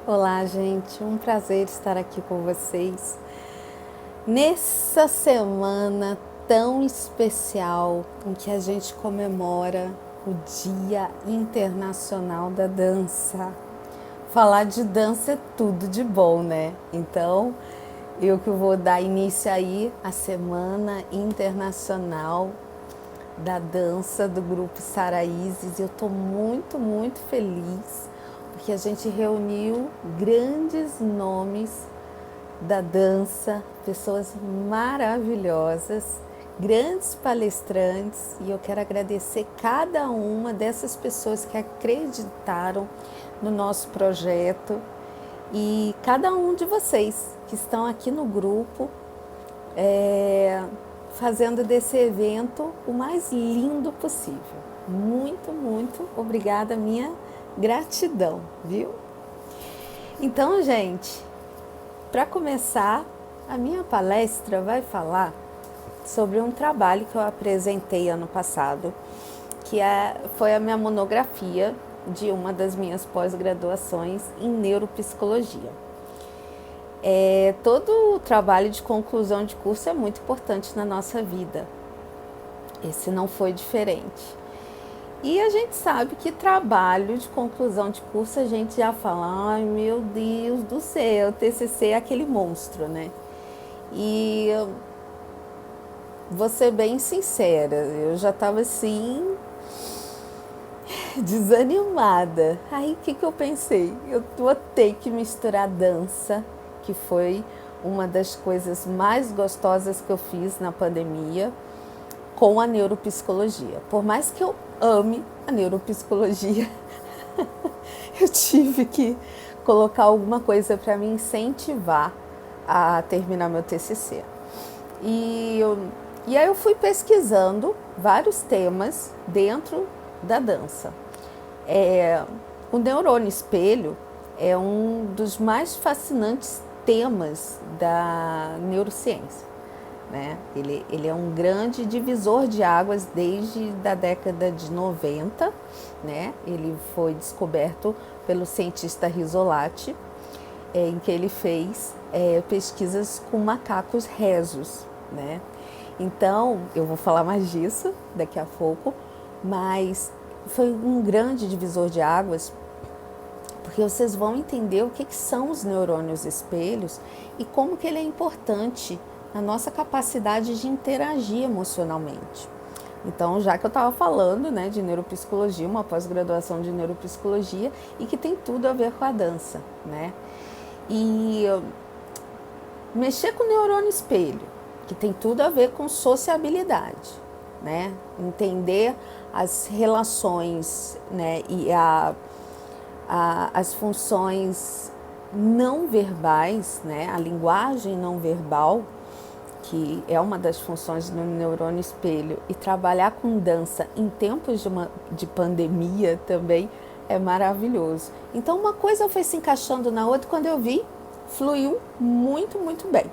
Olá, gente, um prazer estar aqui com vocês nessa semana tão especial em que a gente comemora o Dia Internacional da Dança. Falar de dança é tudo de bom, né? Então, eu que vou dar início aí à Semana Internacional da Dança do Grupo Saraízes. Eu estou muito feliz porque a gente reuniu grandes nomes da dança, pessoas maravilhosas, grandes palestrantes, e eu quero agradecer cada uma dessas pessoas que acreditaram no nosso projeto e cada um de vocês que estão aqui no grupo fazendo desse evento o mais lindo possível. Muito obrigada, minha gratidão, viu? Então, gente, para começar, a minha palestra vai falar sobre um trabalho que eu apresentei ano passado, que foi a minha monografia de uma das minhas pós-graduações em neuropsicologia. Todo o trabalho de conclusão de curso é muito importante na nossa vida. Esse não foi diferente. E a gente sabe que trabalho de conclusão de curso a gente já fala, ai meu Deus do céu, TCC é aquele monstro, né? E vou ser bem sincera, eu já estava assim, desanimada. Aí o que eu pensei? Eu vou ter que misturar dança, que foi uma das coisas mais gostosas que eu fiz na pandemia, com a neuropsicologia. Por mais que eu ame a neuropsicologia, eu tive que colocar alguma coisa para me incentivar a terminar meu TCC. E aí eu fui pesquisando vários temas dentro da dança. O neurônio espelho é um dos mais fascinantes temas da neurociência. Né? Ele é um grande divisor de águas desde a década de 90, né? Ele foi descoberto pelo cientista Rizzolatti, em que ele fez pesquisas com macacos rezos, né? Então, eu vou falar mais disso daqui a pouco, mas foi um grande divisor de águas, porque vocês vão entender o que são os neurônios espelhos e como que ele é importante a nossa capacidade de interagir emocionalmente. Então, já que eu estava falando, né, de neuropsicologia, uma pós-graduação de neuropsicologia e que tem tudo a ver com a dança, né? E mexer com o neurônio espelho, que tem tudo a ver com sociabilidade, né? Entender as relações, né, e as funções não verbais, né, a linguagem não verbal, que é uma das funções do neurônio espelho, e trabalhar com dança em tempos de pandemia também é maravilhoso. Então uma coisa foi se encaixando na outra, quando eu vi, fluiu muito bem.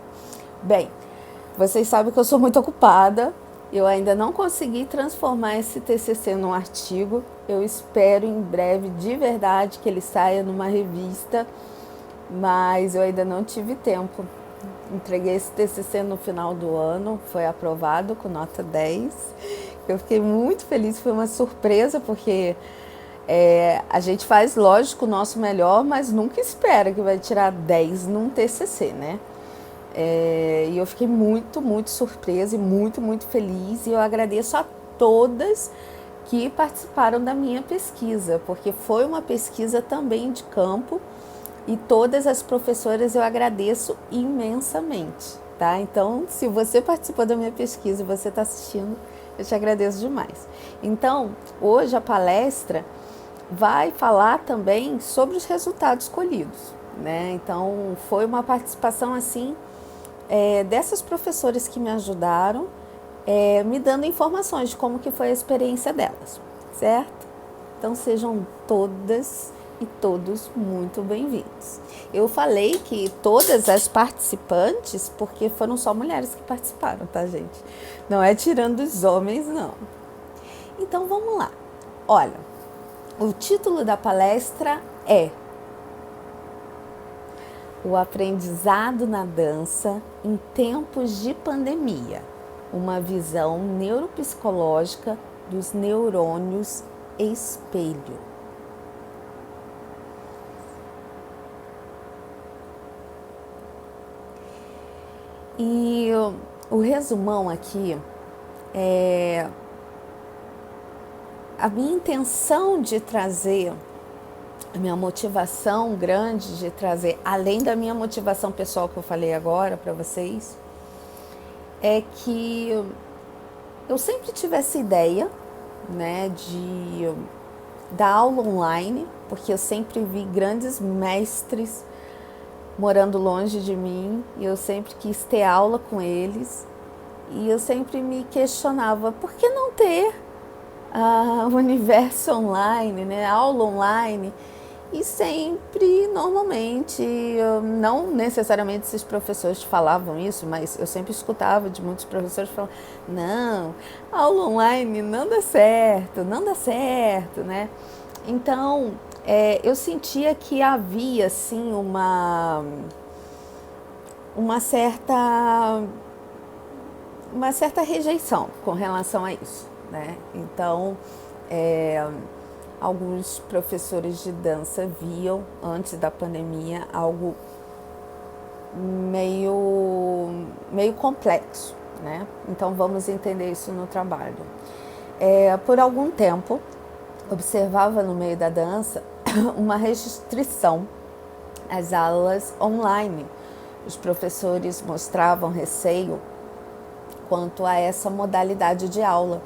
Bem, vocês sabem que eu sou muito ocupada, eu ainda não consegui transformar esse TCC num artigo, eu espero em breve, de verdade, que ele saia numa revista, mas eu ainda não tive tempo. Entreguei esse TCC no final do ano, foi aprovado com nota 10. Eu fiquei muito feliz, foi uma surpresa, porque a gente faz, lógico, o nosso melhor, mas nunca espera que vai tirar 10 num TCC, né? E eu fiquei muito surpresa e muito feliz, e eu agradeço a todas que participaram da minha pesquisa, porque foi uma pesquisa também de campo, e todas as professoras eu agradeço imensamente, tá? Então, se você participou da minha pesquisa e você está assistindo, eu te agradeço demais. Então, hoje a palestra vai falar também sobre os resultados colhidos, né? Então, foi uma participação assim dessas professoras que me ajudaram, me dando informações de como que foi a experiência delas, certo? Então, sejam todas e todos muito bem-vindos. Eu falei que todas as participantes, porque foram só mulheres que participaram, tá, gente? Não é tirando os homens, não. Então, vamos lá. Olha, o título da palestra é o aprendizado na dança em tempos de pandemia, uma visão neuropsicológica dos neurônios espelho. E o resumão aqui é a minha intenção de trazer, a minha motivação grande de trazer, além da minha motivação pessoal que eu falei agora para vocês, é que eu sempre tive essa ideia, né, de dar aula online, porque eu sempre vi grandes mestres morando longe de mim e eu sempre quis ter aula com eles e eu sempre me questionava por que não ter o universo online, né, aula online. E sempre, normalmente, não necessariamente esses professores falavam isso, mas eu sempre escutava de muitos professores falando, não, aula online não dá certo, né? Então, eu sentia que havia, assim, uma certa rejeição com relação a isso, né? Então, alguns professores de dança viam, antes da pandemia, algo meio complexo, né? Então, vamos entender isso no trabalho. Por algum tempo, observava no meio da dança uma restrição às aulas online. Os professores mostravam receio quanto a essa modalidade de aula.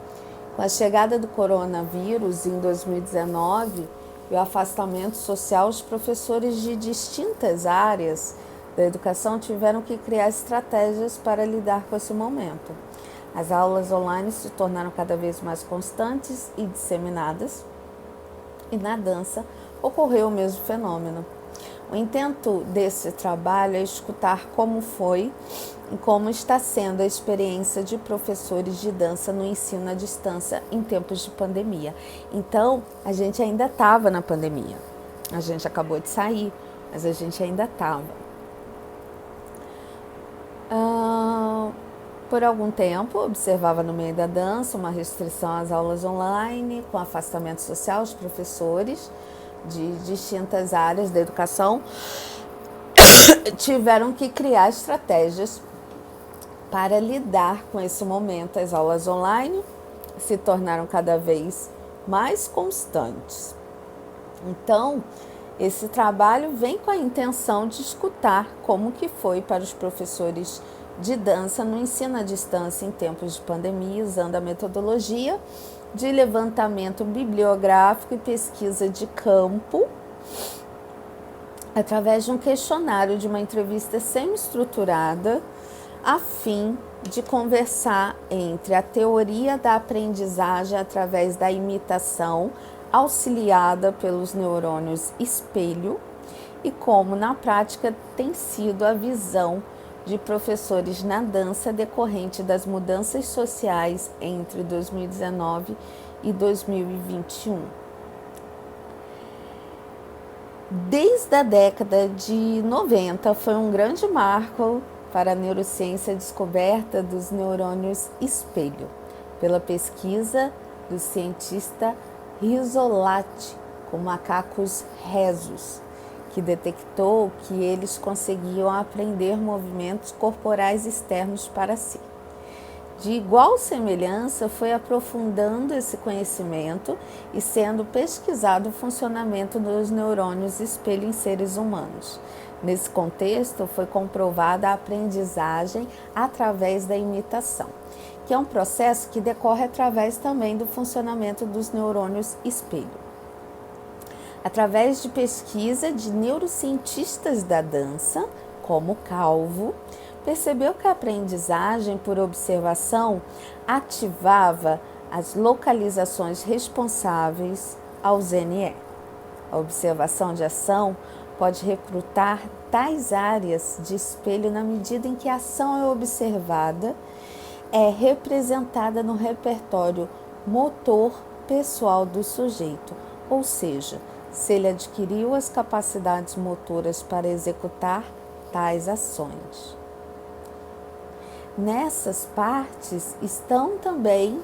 Com a chegada do coronavírus em 2019 e o afastamento social, os professores de distintas áreas da educação tiveram que criar estratégias para lidar com esse momento. As aulas online se tornaram cada vez mais constantes e disseminadas, e na dança ocorreu o mesmo fenômeno. O intento desse trabalho é escutar como foi e como está sendo a experiência de professores de dança no ensino à distância em tempos de pandemia. Então, a gente ainda estava na pandemia. A gente acabou de sair, mas a gente ainda estava. Por algum tempo, observava no meio da dança uma restrição às aulas online, com afastamento social. Os professores de distintas áreas da educação tiveram que criar estratégias para lidar com esse momento. As aulas online se tornaram cada vez mais constantes. Então, esse trabalho vem com a intenção de escutar como que foi para os professores de dança no ensino à distância em tempos de pandemia, usando a metodologia de levantamento bibliográfico e pesquisa de campo, através de um questionário de uma entrevista semi-estruturada, a fim de conversar entre a teoria da aprendizagem através da imitação, auxiliada pelos neurônios espelho, e como na prática tem sido a visão de professores na dança decorrente das mudanças sociais entre 2019 e 2021. Desde a década de 90 foi um grande marco para a neurociência a descoberta dos neurônios espelho, pela pesquisa do cientista Rizzolatti com macacos rhesus, que detectou que eles conseguiam aprender movimentos corporais externos para si. De igual semelhança, foi aprofundando esse conhecimento e sendo pesquisado o funcionamento dos neurônios espelho em seres humanos. Nesse contexto, foi comprovada a aprendizagem através da imitação, que é um processo que decorre através também do funcionamento dos neurônios espelho. Através de pesquisa de neurocientistas da dança, como Calvo, percebeu que a aprendizagem por observação ativava as localizações responsáveis ao ZNE. A observação de ação pode recrutar tais áreas de espelho na medida em que a ação é observada, é representada no repertório motor pessoal do sujeito, ou seja, se ele adquiriu as capacidades motoras para executar tais ações. Nessas partes estão também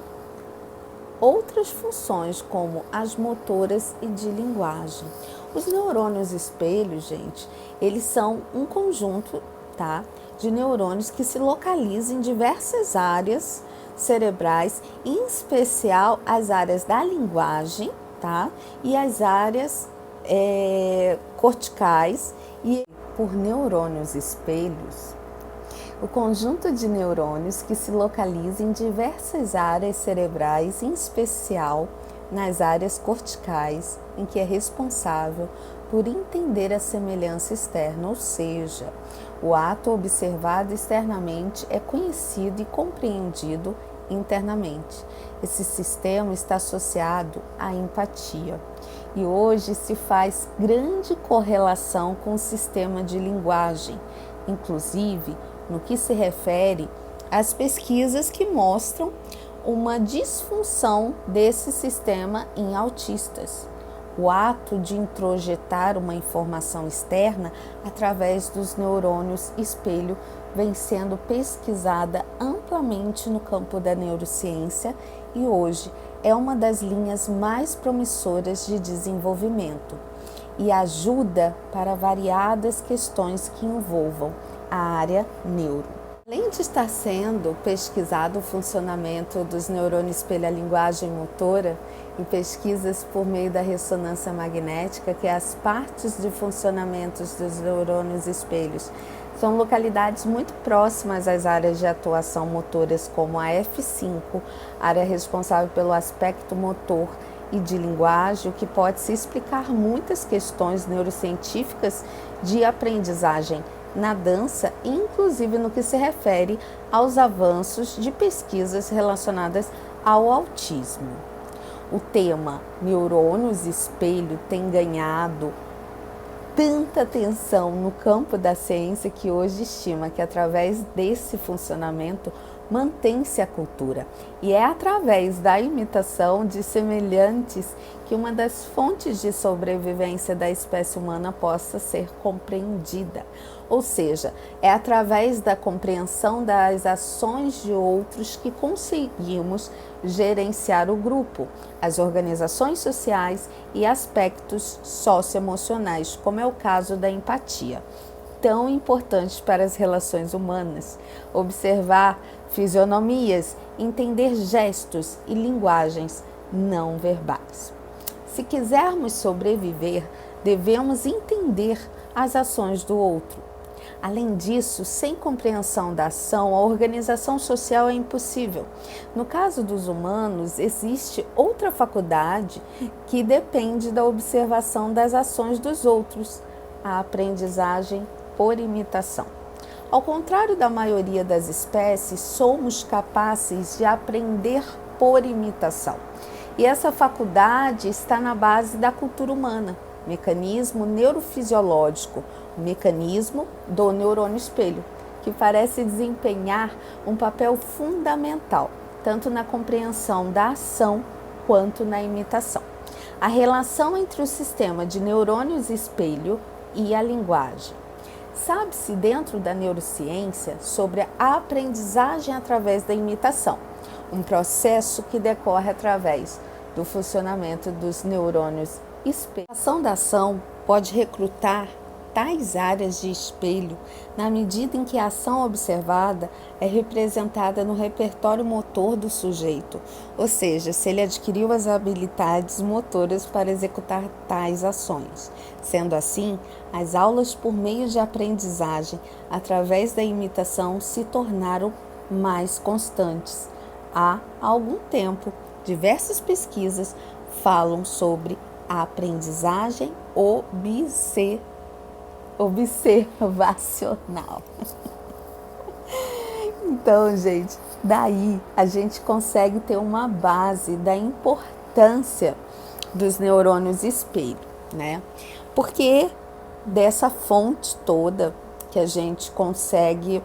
outras funções, como as motoras e de linguagem. Os neurônios espelho, gente, eles são um conjunto, tá, de neurônios que se localizam em diversas áreas cerebrais, em especial as áreas da linguagem, tá, e as áreas corticais. E por neurônios espelhos, o conjunto de neurônios que se localiza em diversas áreas cerebrais, em especial nas áreas corticais, em que é responsável por entender a semelhança externa, ou seja, o ato observado externamente é conhecido e compreendido internamente. Esse sistema está associado à empatia e hoje se faz grande correlação com o sistema de linguagem, inclusive no que se refere às pesquisas que mostram uma disfunção desse sistema em autistas. O ato de introjetar uma informação externa através dos neurônios espelho vem sendo pesquisada amplamente no campo da neurociência e hoje é uma das linhas mais promissoras de desenvolvimento e ajuda para variadas questões que envolvam a área neuro. Além de estar sendo pesquisado o funcionamento dos neurônios espelho, a linguagem motora, em pesquisas por meio da ressonância magnética, que é as partes de funcionamento dos neurônios espelhos são localidades muito próximas às áreas de atuação motoras, como a F5, área responsável pelo aspecto motor e de linguagem, o que pode se explicar muitas questões neurocientíficas de aprendizagem na dança, inclusive no que se refere aos avanços de pesquisas relacionadas ao autismo. O tema neurônios espelho tem ganhado tanta atenção no campo da ciência que hoje estima que através desse funcionamento mantém-se a cultura. E é através da imitação de semelhantes que uma das fontes de sobrevivência da espécie humana possa ser compreendida. Ou seja, é através da compreensão das ações de outros que conseguimos gerenciar o grupo, as organizações sociais e aspectos socioemocionais, como é o caso da empatia, tão importantes para as relações humanas. Observar fisionomias, entender gestos e linguagens não verbais. Se quisermos sobreviver, devemos entender as ações do outro. Além disso, sem compreensão da ação, a organização social é impossível. No caso dos humanos, existe outra faculdade que depende da observação das ações dos outros, a aprendizagem por imitação. Ao contrário da maioria das espécies, somos capazes de aprender por imitação. E essa faculdade está na base da cultura humana, mecanismo neurofisiológico, o mecanismo do neurônio espelho, que parece desempenhar um papel fundamental, tanto na compreensão da ação quanto na imitação. A relação entre o sistema de neurônios espelho e a linguagem. Sabe-se dentro da neurociência sobre a aprendizagem através da imitação, um processo que decorre através do funcionamento dos neurônios espelho. A ação da ação pode recrutar tais áreas de espelho na medida em que a ação observada é representada no repertório motor do sujeito, ou seja, se ele adquiriu as habilidades motoras para executar tais ações. Sendo assim, as aulas por meio de aprendizagem através da imitação se tornaram mais constantes. Há algum tempo, diversas pesquisas falam sobre a aprendizagem observacional. Então, gente, daí a gente consegue ter uma base da importância dos neurônios espelho, né? Porque dessa fonte toda que a gente consegue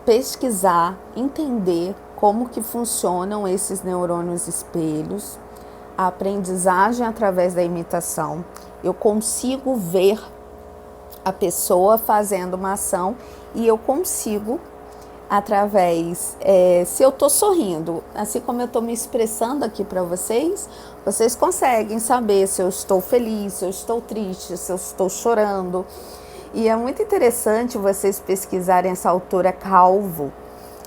pesquisar, entender como que funcionam esses neurônios espelhos, a aprendizagem através da imitação, eu consigo ver a pessoa fazendo uma ação e eu consigo, através, se eu estou sorrindo, assim como eu estou me expressando aqui para vocês, vocês conseguem saber se eu estou feliz, se eu estou triste, se eu estou chorando. E é muito interessante vocês pesquisarem essa autora Calvo.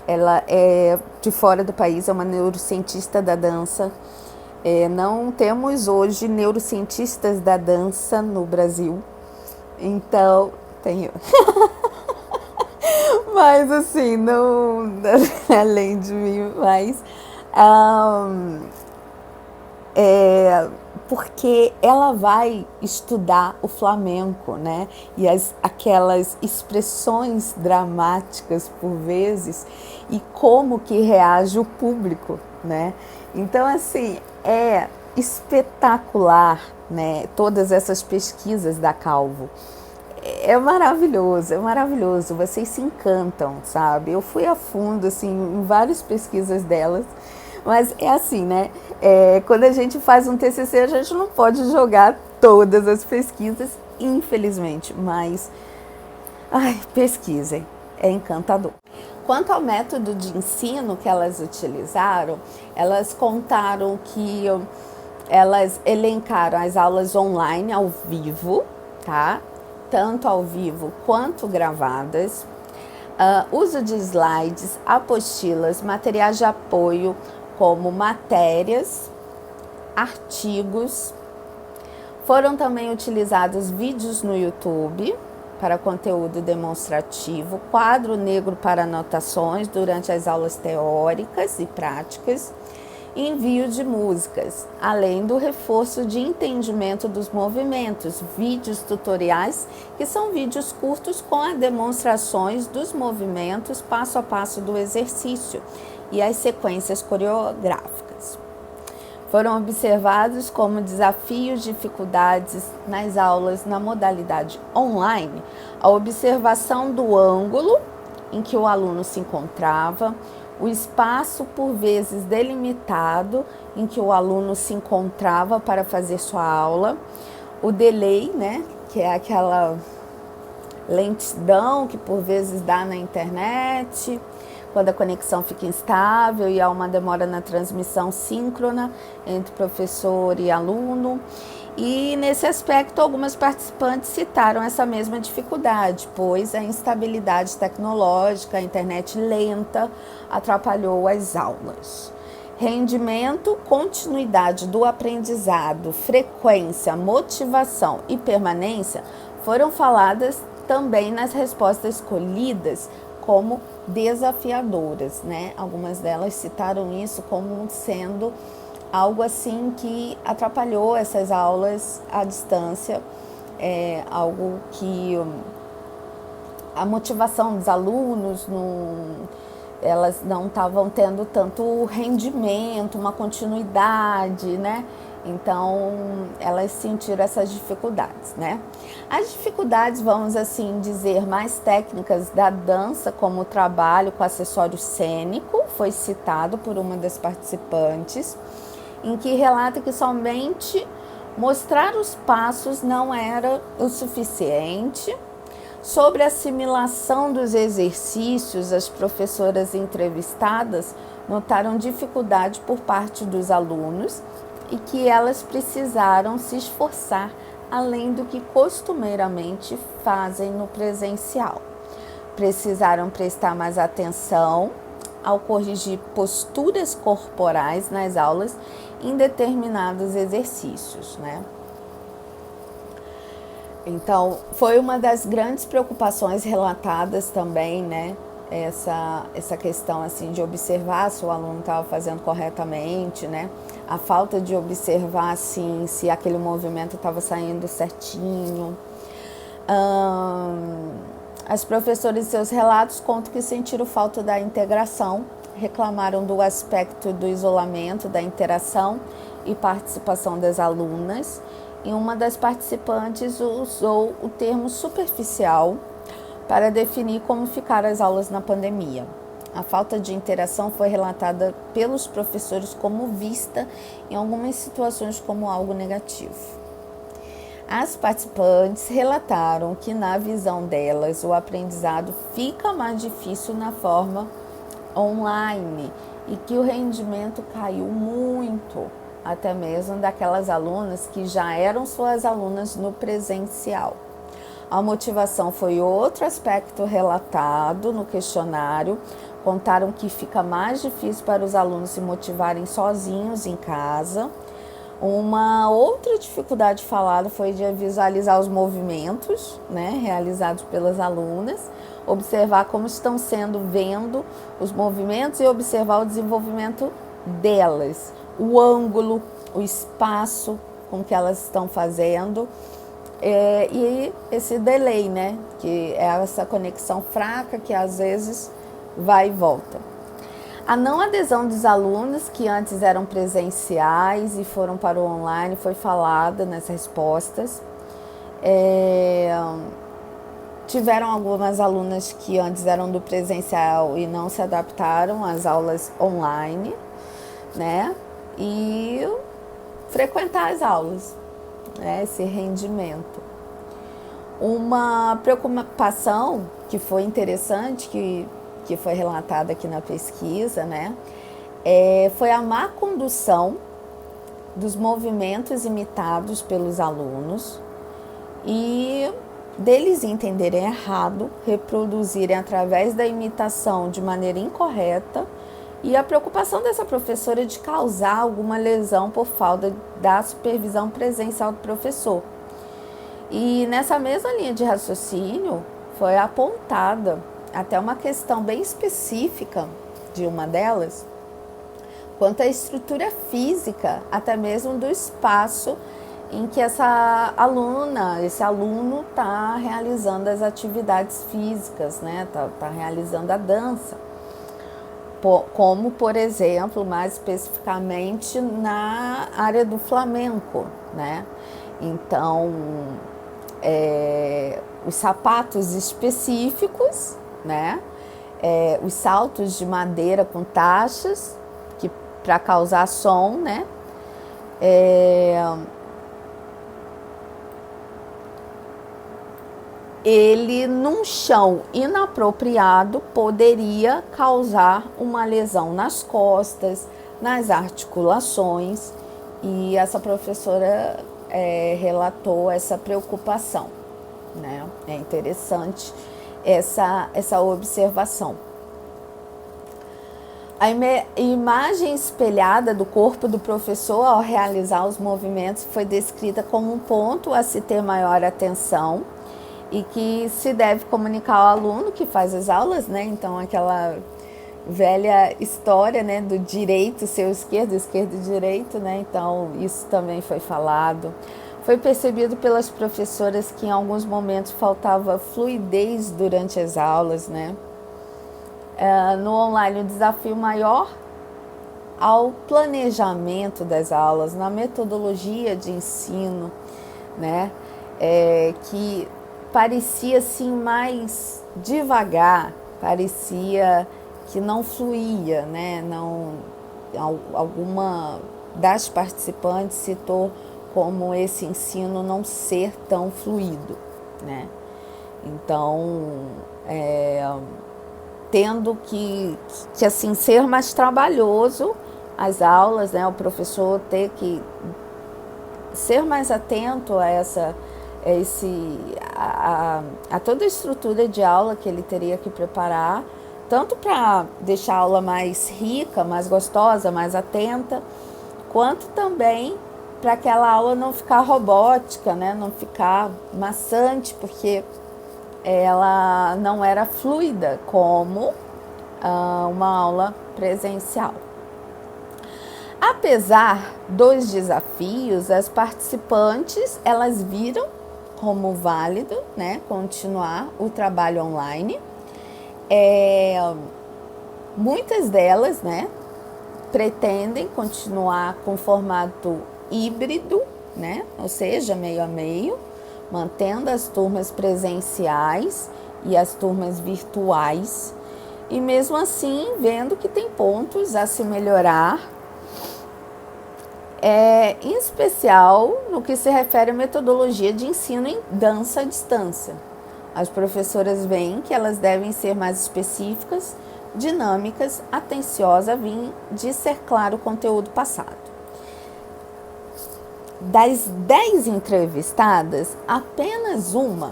Ela é de fora do país, é uma neurocientista da dança. Não temos hoje neurocientistas da dança no Brasil. Então, tenho. Mas assim, não além de mim, mas porque ela vai estudar o flamenco, né? E aquelas expressões dramáticas por vezes e como que reage o público, né? Então assim, é espetacular, né? Todas essas pesquisas da Calvo. É maravilhoso, vocês se encantam, sabe? Eu fui a fundo, assim, em várias pesquisas delas, mas é assim, né? Quando a gente faz um TCC, a gente não pode jogar todas as pesquisas, infelizmente, mas, pesquisem, é encantador. Quanto ao método de ensino que elas utilizaram, elas contaram que elas elencaram as aulas online ao vivo, tá? Tanto ao vivo quanto gravadas, uso de slides, apostilas, materiais de apoio como matérias, artigos. Foram também utilizados vídeos no YouTube para conteúdo demonstrativo, quadro negro para anotações durante as aulas teóricas e práticas, envio de músicas, além do reforço de entendimento dos movimentos, vídeos tutoriais, que são vídeos curtos com as demonstrações dos movimentos passo a passo do exercício e as sequências coreográficas. Foram observados como desafios, dificuldades nas aulas na modalidade online, a observação do ângulo em que o aluno se encontrava, o espaço por vezes delimitado em que o aluno se encontrava para fazer sua aula, o delay, né, que é aquela lentidão que por vezes dá na internet, quando a conexão fica instável e há uma demora na transmissão síncrona entre professor e aluno. E nesse aspecto, algumas participantes citaram essa mesma dificuldade, pois a instabilidade tecnológica, a internet lenta, atrapalhou as aulas. Rendimento, continuidade do aprendizado, frequência, motivação e permanência foram faladas também nas respostas escolhidas como desafiadoras, né? Algumas delas citaram isso como sendo algo assim que atrapalhou essas aulas à distância, algo que a motivação dos alunos, elas não estavam tendo tanto rendimento, uma continuidade, né? Então, elas sentiram essas dificuldades, né? As dificuldades, vamos assim dizer, mais técnicas da dança, como o trabalho com acessório cênico, foi citado por uma das participantes, em que relata que somente mostrar os passos não era o suficiente. Sobre a assimilação dos exercícios, as professoras entrevistadas notaram dificuldade por parte dos alunos e que elas precisaram se esforçar além do que costumeiramente fazem no presencial. Precisaram prestar mais atenção ao corrigir posturas corporais nas aulas em determinados exercícios, né? Então, foi uma das grandes preocupações relatadas também, né? Essa questão, assim, de observar se o aluno estava fazendo corretamente, né? A falta de observar, assim, se aquele movimento estava saindo certinho. As professoras em seus relatos contam que sentiram falta da integração, reclamaram do aspecto do isolamento, da interação e participação das alunas. E uma das participantes usou o termo superficial para definir como ficaram as aulas na pandemia. A falta de interação foi relatada pelos professores como vista em algumas situações como algo negativo. As participantes relataram que, na visão delas, o aprendizado fica mais difícil na forma online e que o rendimento caiu muito, até mesmo daquelas alunas que já eram suas alunas no presencial. A motivação foi outro aspecto relatado no questionário. Contaram que fica mais difícil para os alunos se motivarem sozinhos em casa. Uma outra dificuldade falada foi de visualizar os movimentos, né, realizados pelas alunas, observar como estão vendo os movimentos e observar o desenvolvimento delas, o ângulo, o espaço com que elas estão fazendo, e esse delay, né, que é essa conexão fraca que às vezes vai e volta. A não adesão dos alunos que antes eram presenciais e foram para o online foi falada nas respostas. Tiveram algumas alunas que antes eram do presencial e não se adaptaram às aulas online, né? E frequentar as aulas, né? Esse rendimento. Uma preocupação que foi interessante, que foi relatada aqui na pesquisa, né, foi a má condução dos movimentos imitados pelos alunos e deles entenderem errado, reproduzirem através da imitação de maneira incorreta, e a preocupação dessa professora de causar alguma lesão por falta da supervisão presencial do professor. E nessa mesma linha de raciocínio foi apontada até uma questão bem específica de uma delas, quanto à estrutura física, até mesmo do espaço em que essa aluna, esse aluno está realizando as atividades físicas, né? Tá realizando a dança. Como, por exemplo, mais especificamente na área do flamenco, né? Então, os sapatos específicos, né? Os saltos de madeira com taxas, que para causar som, né? Ele num chão inapropriado poderia causar uma lesão nas costas, nas articulações, e essa professora relatou essa preocupação, né? É interessante essa observação. A imagem espelhada do corpo do professor ao realizar os movimentos foi descrita como um ponto a se ter maior atenção e que se deve comunicar ao aluno que faz as aulas, né? Então, aquela velha história, né, do direito ser o esquerdo e direito, né? Então, isso também foi falado. Foi percebido pelas professoras que em alguns momentos faltava fluidez durante as aulas, né? No online, o desafio maior ao planejamento das aulas, na metodologia de ensino, né? Que parecia assim mais devagar, parecia que não fluía, né? Alguma das participantes citou como esse ensino não ser tão fluido, né? Então, tendo que assim ser mais trabalhoso as aulas, né? O professor ter que ser mais atento a toda a estrutura de aula que ele teria que preparar, tanto para deixar a aula mais rica, mais gostosa, mais atenta, quanto também para aquela aula não ficar robótica, né? Não ficar maçante, porque ela não era fluida como uma aula presencial. Apesar dos desafios, as participantes, elas viram como válido, né, continuar o trabalho online. Muitas delas, né, pretendem continuar com formato híbrido, né, ou seja, meio a meio, mantendo as turmas presenciais e as turmas virtuais, e mesmo assim vendo que tem pontos a se melhorar, em especial no que se refere à metodologia de ensino em dança à distância. As professoras veem que elas devem ser mais específicas, dinâmicas, atenciosas, a fim de ser claro o conteúdo passado. Das 10 entrevistadas, apenas uma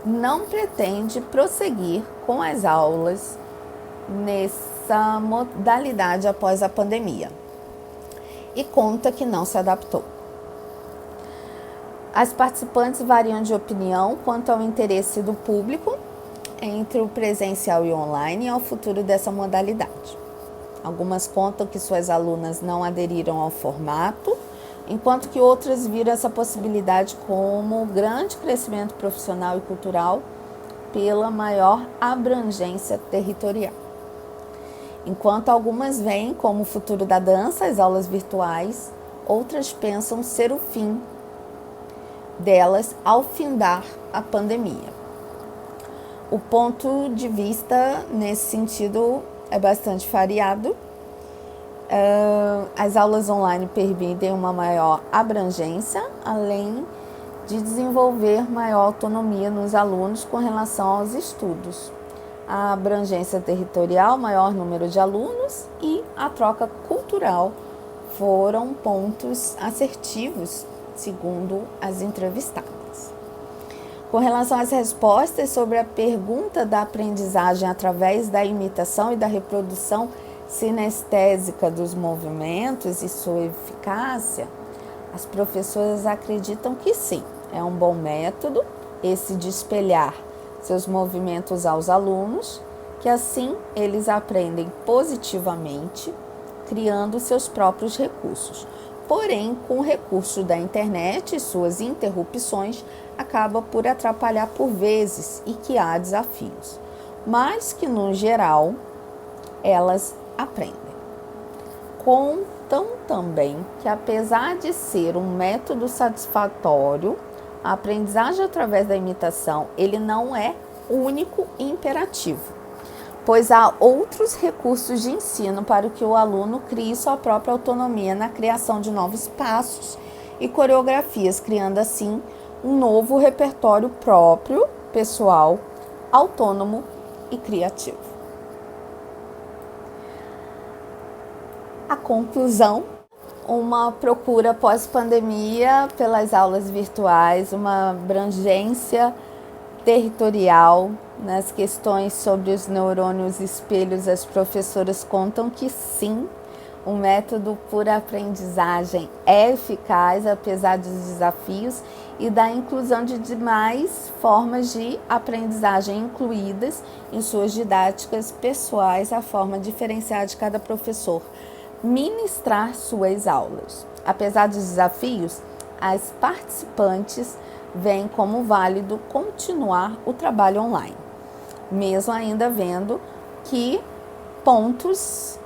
não pretende prosseguir com as aulas nessa modalidade após a pandemia e conta que não se adaptou. As participantes variam de opinião quanto ao interesse do público entre o presencial e o online e ao futuro dessa modalidade. Algumas contam que suas alunas não aderiram ao formato, enquanto que outras viram essa possibilidade como grande crescimento profissional e cultural pela maior abrangência territorial. Enquanto algumas veem como o futuro da dança as aulas virtuais, outras pensam ser o fim delas ao findar a pandemia. O ponto de vista nesse sentido é bastante variado. As aulas online permitem uma maior abrangência, além de desenvolver maior autonomia nos alunos com relação aos estudos. A abrangência territorial, maior número de alunos e a troca cultural foram pontos assertivos, segundo as entrevistadas. Com relação às respostas sobre a pergunta da aprendizagem através da imitação e da reprodução sinestésica dos movimentos e sua eficácia, as professoras acreditam que sim, é um bom método esse de espelhar seus movimentos aos alunos, que assim eles aprendem positivamente, criando seus próprios recursos. Porém, com o recurso da internet e suas interrupções, acaba por atrapalhar por vezes e que há desafios, mas que no geral elas aprendem. Contam também que apesar de ser um método satisfatório, a aprendizagem através da imitação, ele não é o único imperativo, pois há outros recursos de ensino para que o aluno crie sua própria autonomia na criação de novos passos e coreografias, criando assim um novo repertório próprio, pessoal, autônomo e criativo. A conclusão: uma procura pós-pandemia pelas aulas virtuais, uma abrangência territorial nas questões sobre os neurônios espelhos. As professoras contam que sim, o método por aprendizagem é eficaz apesar dos desafios e da inclusão de demais formas de aprendizagem incluídas em suas didáticas pessoais, a forma diferenciada de cada professor ministrar suas aulas. Apesar dos desafios, as participantes veem como válido continuar o trabalho online, mesmo ainda vendo que pontos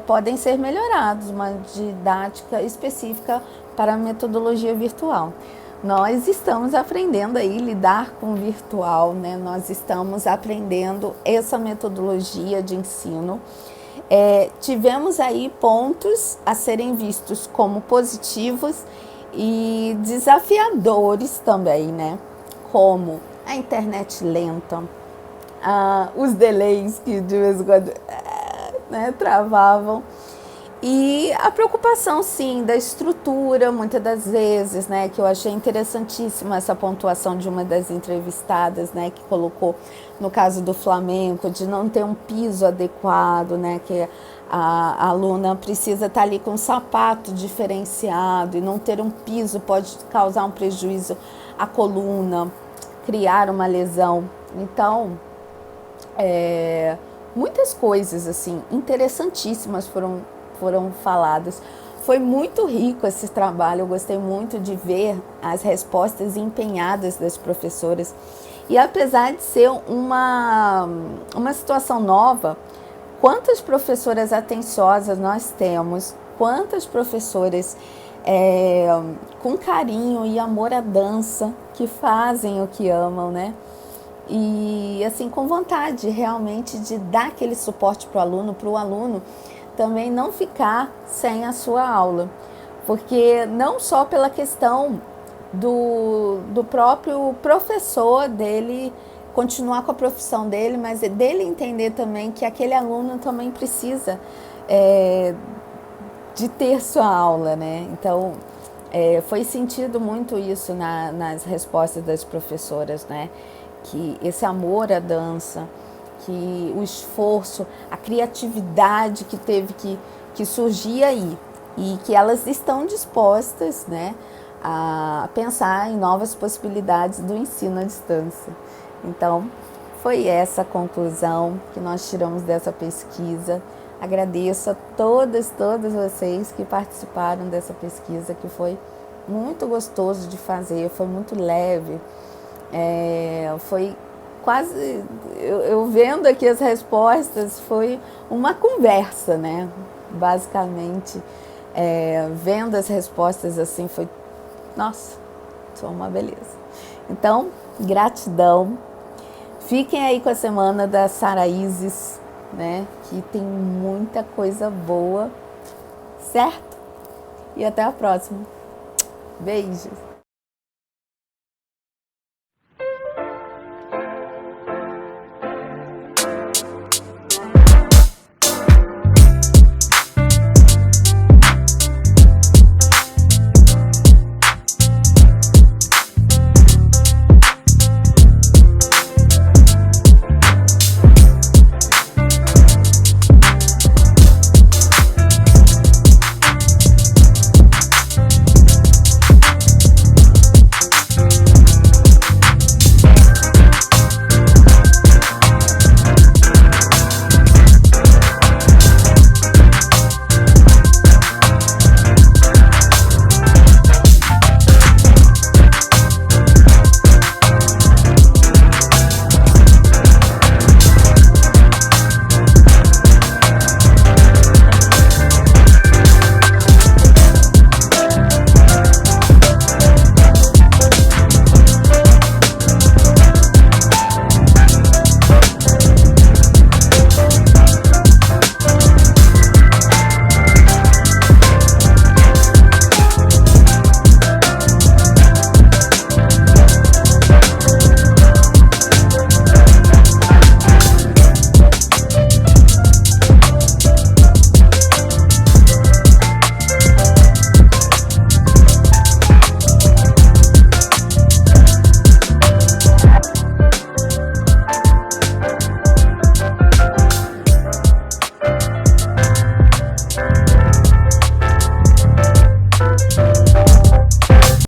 podem ser melhorados, uma didática específica para a metodologia virtual. Nós estamos aprendendo aí lidar com o virtual, né? Nós estamos aprendendo essa metodologia de ensino. Tivemos aí pontos a serem vistos como positivos e desafiadores também, né? Como a internet lenta, os delays que de vez em quando travavam, e a preocupação, sim, da estrutura, muitas das vezes, né, que eu achei interessantíssima essa pontuação de uma das entrevistadas, né, que colocou, no caso do flamenco, de não ter um piso adequado, né, que a aluna precisa estar ali com um sapato diferenciado, e não ter um piso pode causar um prejuízo à coluna, criar uma lesão. Então, muitas coisas assim interessantíssimas foram faladas. Foi muito rico esse trabalho, eu gostei muito de ver as respostas empenhadas das professoras. E apesar de ser uma situação nova, quantas professoras atenciosas nós temos, quantas professoras com carinho e amor à dança, que fazem o que amam, né? E assim, com vontade realmente de dar aquele suporte para o aluno também não ficar sem a sua aula. porque não só pela questão do próprio professor dele continuar com a profissão dele, mas dele entender também que aquele aluno também precisa de ter sua aula, né? Então, foi sentido muito isso nas respostas das professoras, né? Que esse amor à dança, que o esforço, a criatividade que teve que surgir aí, e que elas estão dispostas, né, a pensar em novas possibilidades do ensino à distância. Então, foi essa a conclusão que nós tiramos dessa pesquisa. Agradeço a todas vocês que participaram dessa pesquisa, que foi muito gostoso de fazer, foi muito leve, foi quase, eu vendo aqui as respostas, foi uma conversa, né? Basicamente, vendo as respostas assim, foi, nossa, foi uma beleza. Então, gratidão. Fiquem aí com a semana da Sara Isis, né? Que tem muita coisa boa, certo? E até a próxima. Beijos.